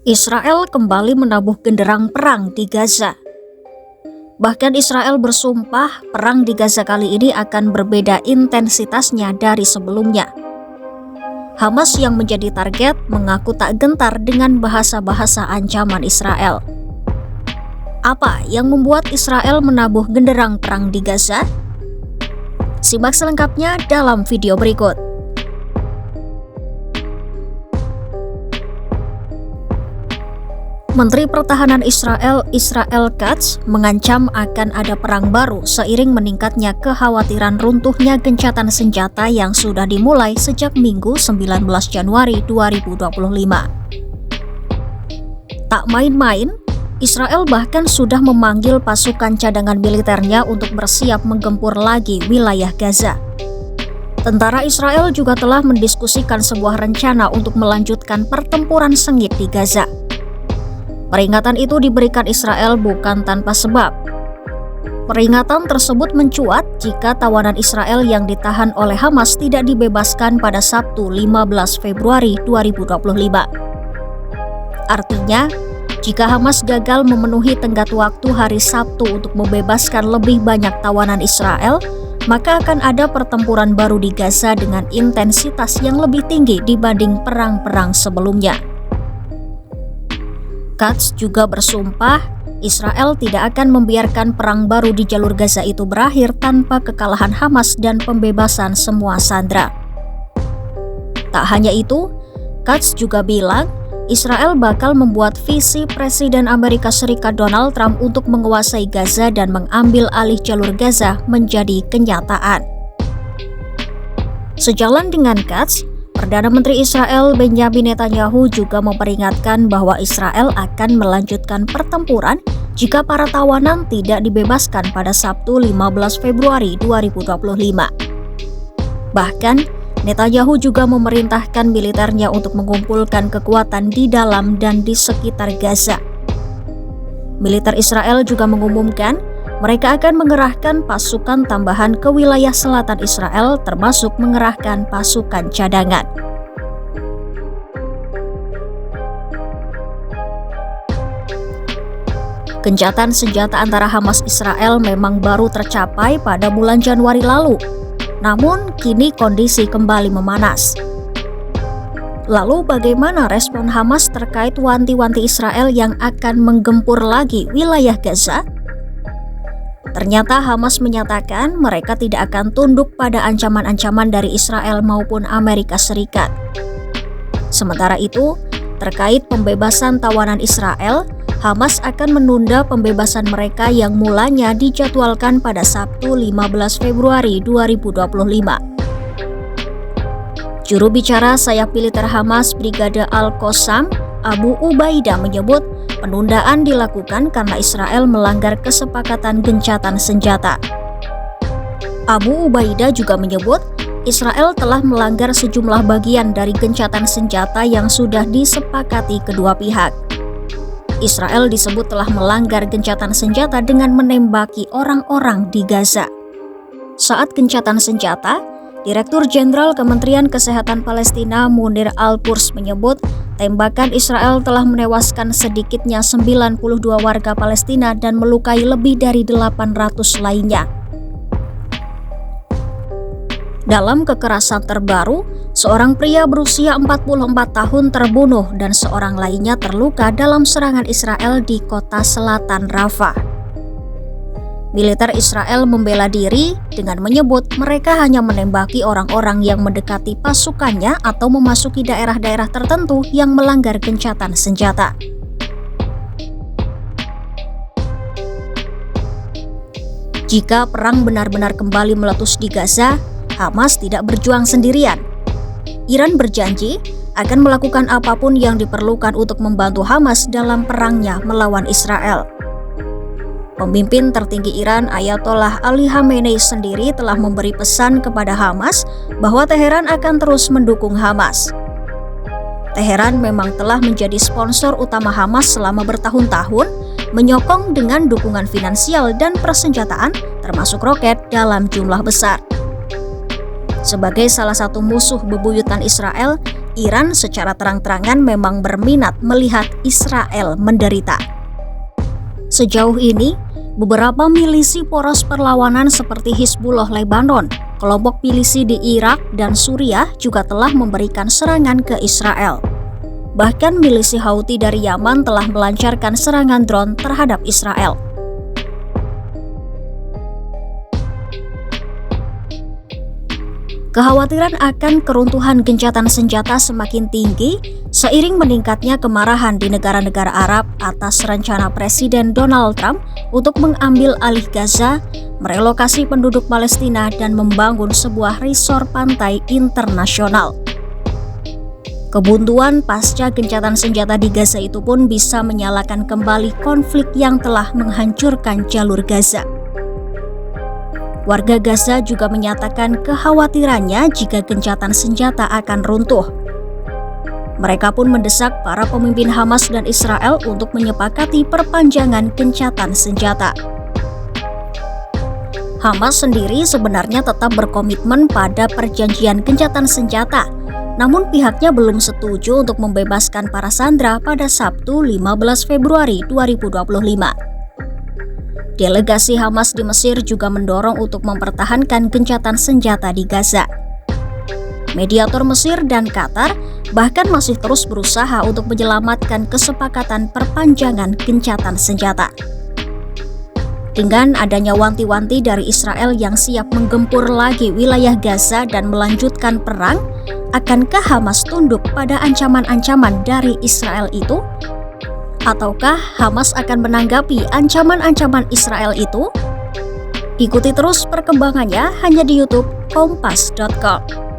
Israel kembali menabuh genderang perang di Gaza. Bahkan Israel bersumpah perang di Gaza kali ini akan berbeda intensitasnya dari sebelumnya. Hamas yang menjadi target mengaku tak gentar dengan bahasa-bahasa ancaman Israel. Apa yang membuat Israel menabuh genderang perang di Gaza? Simak selengkapnya dalam video berikut. Menteri Pertahanan Israel Katz mengancam akan ada perang baru seiring meningkatnya kekhawatiran runtuhnya gencatan senjata yang sudah dimulai sejak Minggu 19 Januari 2025. Tak main-main, Israel bahkan sudah memanggil pasukan cadangan militernya untuk bersiap menggempur lagi wilayah Gaza. Tentara Israel juga telah mendiskusikan sebuah rencana untuk melanjutkan pertempuran sengit di Gaza. Peringatan itu diberikan Israel bukan tanpa sebab. Peringatan tersebut mencuat jika tawanan Israel yang ditahan oleh Hamas tidak dibebaskan pada Sabtu 15 Februari 2025. Artinya, jika Hamas gagal memenuhi tenggat waktu hari Sabtu untuk membebaskan lebih banyak tawanan Israel, maka akan ada pertempuran baru di Gaza dengan intensitas yang lebih tinggi dibanding perang-perang sebelumnya. Katz juga bersumpah Israel tidak akan membiarkan perang baru di jalur Gaza itu berakhir tanpa kekalahan Hamas dan pembebasan semua sandera. Tak hanya itu, Katz juga bilang Israel bakal membuat visi Presiden Amerika Serikat Donald Trump untuk menguasai Gaza dan mengambil alih jalur Gaza menjadi kenyataan. Sejalan dengan Katz, Perdana Menteri Israel Benjamin Netanyahu juga memperingatkan bahwa Israel akan melanjutkan pertempuran jika para tawanan tidak dibebaskan pada Sabtu 15 Februari 2025. Bahkan, Netanyahu juga memerintahkan militernya untuk mengumpulkan kekuatan di dalam dan di sekitar Gaza. Militer Israel juga mengumumkan mereka akan mengerahkan pasukan tambahan ke wilayah selatan Israel, termasuk mengerahkan pasukan cadangan. Gencatan senjata antara Hamas Israel memang baru tercapai pada bulan Januari lalu. Namun, kini kondisi kembali memanas. Lalu bagaimana respon Hamas terkait wanti-wanti Israel yang akan menggempur lagi wilayah Gaza? Ternyata Hamas menyatakan mereka tidak akan tunduk pada ancaman-ancaman dari Israel maupun Amerika Serikat. Sementara itu, terkait pembebasan tawanan Israel, Hamas akan menunda pembebasan mereka yang mulanya dijadwalkan pada Sabtu 15 Februari 2025. Juru bicara sayap militer Hamas Brigade Al-Qassam, Abu Ubaidah menyebut penundaan dilakukan karena Israel melanggar kesepakatan gencatan senjata. Abu Ubaidah juga menyebut Israel telah melanggar sejumlah bagian dari gencatan senjata yang sudah disepakati kedua pihak. Israel disebut telah melanggar gencatan senjata dengan menembaki orang-orang di Gaza. Saat gencatan senjata, Direktur Jenderal Kementerian Kesehatan Palestina Munir Al-Purs menyebut tembakan Israel telah menewaskan sedikitnya 92 warga Palestina dan melukai lebih dari 800 lainnya. Dalam kekerasan terbaru, seorang pria berusia 44 tahun terbunuh dan seorang lainnya terluka dalam serangan Israel di kota selatan Rafah. Militer Israel membela diri dengan menyebut mereka hanya menembaki orang-orang yang mendekati pasukannya atau memasuki daerah-daerah tertentu yang melanggar gencatan senjata. Jika perang benar-benar kembali meletus di Gaza, Hamas tidak berjuang sendirian. Iran berjanji akan melakukan apapun yang diperlukan untuk membantu Hamas dalam perangnya melawan Israel. Pemimpin tertinggi Iran Ayatollah Ali Khamenei sendiri telah memberi pesan kepada Hamas bahwa Teheran akan terus mendukung Hamas. Teheran memang telah menjadi sponsor utama Hamas selama bertahun-tahun, menyokong dengan dukungan finansial dan persenjataan termasuk roket dalam jumlah besar. Sebagai salah satu musuh bebuyutan Israel, Iran secara terang-terangan memang berminat melihat Israel menderita. Sejauh ini, beberapa milisi poros perlawanan seperti Hizbullah Lebanon, kelompok milisi di Irak dan Suriah juga telah memberikan serangan ke Israel. Bahkan milisi Houthi dari Yaman telah melancarkan serangan drone terhadap Israel. Kekhawatiran akan keruntuhan gencatan senjata semakin tinggi seiring meningkatnya kemarahan di negara-negara Arab atas rencana Presiden Donald Trump untuk mengambil alih Gaza, merelokasi penduduk Palestina, dan membangun sebuah resor pantai internasional. Kebuntuan pasca gencatan senjata di Gaza itu pun bisa menyalakan kembali konflik yang telah menghancurkan jalur Gaza. Warga Gaza juga menyatakan kekhawatirannya jika gencatan senjata akan runtuh. Mereka pun mendesak para pemimpin Hamas dan Israel untuk menyepakati perpanjangan gencatan senjata. Hamas sendiri sebenarnya tetap berkomitmen pada perjanjian gencatan senjata, namun pihaknya belum setuju untuk membebaskan para sandera pada Sabtu 15 Februari 2025. Delegasi Hamas di Mesir juga mendorong untuk mempertahankan gencatan senjata di Gaza. Mediator Mesir dan Qatar bahkan masih terus berusaha untuk menyelamatkan kesepakatan perpanjangan gencatan senjata. Dengan adanya wanti-wanti dari Israel yang siap menggempur lagi wilayah Gaza dan melanjutkan perang, akankah Hamas tunduk pada ancaman-ancaman dari Israel itu? Ataukah Hamas akan menanggapi ancaman-ancaman Israel itu? Ikuti terus perkembangannya hanya di YouTube Kompas.com.